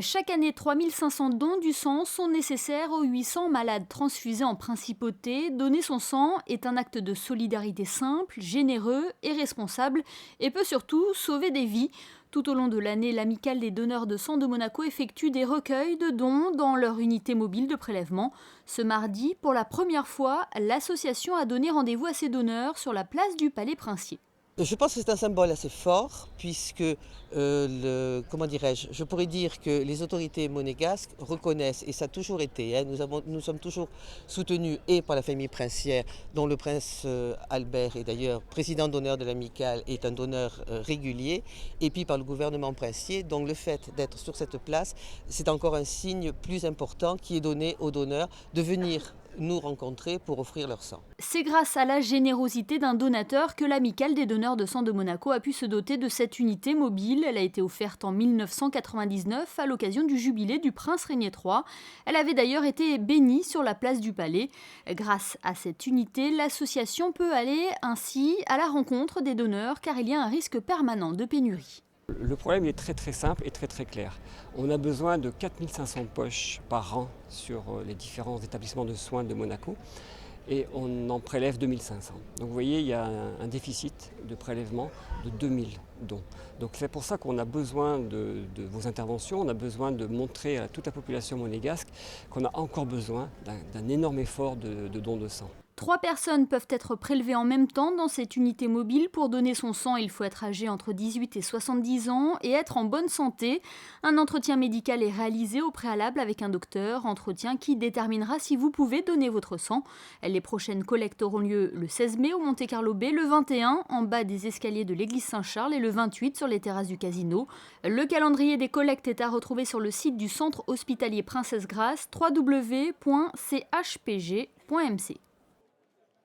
Chaque année, 3500 dons du sang sont nécessaires aux 800 malades transfusés en principauté. Donner son sang est un acte de solidarité simple, généreux et responsable et peut surtout sauver des vies. Tout au long de l'année, l'Amicale des donneurs de sang de Monaco effectue des recueils de dons dans leur unité mobile de prélèvement. Ce mardi, pour la première fois, l'association a donné rendez-vous à ses donneurs sur la place du Palais Princier. Je pense que c'est un symbole assez fort puisque, comment dirais-je, je pourrais dire que les autorités monégasques reconnaissent, et ça a toujours été, hein, nous sommes toujours soutenus et par la famille princière, dont le prince Albert est d'ailleurs président d'honneur de l'Amicale, est un donneur régulier, et puis par le gouvernement princier. Donc le fait d'être sur cette place, c'est encore un signe plus important qui est donné aux donneurs de venir nous rencontrer pour offrir leur sang. C'est grâce à la générosité d'un donateur que l'Amicale des donneurs de sang de Monaco a pu se doter de cette unité mobile. Elle a été offerte en 1999 à l'occasion du jubilé du prince Régnier III. Elle avait d'ailleurs été bénie sur la place du Palais. Grâce à cette unité, l'association peut aller ainsi à la rencontre des donneurs car il y a un risque permanent de pénurie. Le problème est très simple et très clair. On a besoin de 4500 poches par an sur les différents établissements de soins de Monaco et on en prélève 2500. Donc vous voyez, il y a un déficit de prélèvement de 2000 dons. Donc c'est pour ça qu'on a besoin de vos interventions, on a besoin de montrer à toute la population monégasque qu'on a encore besoin d'un énorme effort de dons de sang. 3 personnes peuvent être prélevées en même temps dans cette unité mobile. Pour donner son sang, il faut être âgé entre 18 et 70 ans et être en bonne santé. Un entretien médical est réalisé au préalable avec un docteur, entretien qui déterminera si vous pouvez donner votre sang. Les prochaines collectes auront lieu le 16 mai au Monte-Carlo Bay, le 21 en bas des escaliers de l'église Saint-Charles et le 28 sur les terrasses du casino. Le calendrier des collectes est à retrouver sur le site du centre hospitalier Princesse Grace, www.chpg.mc.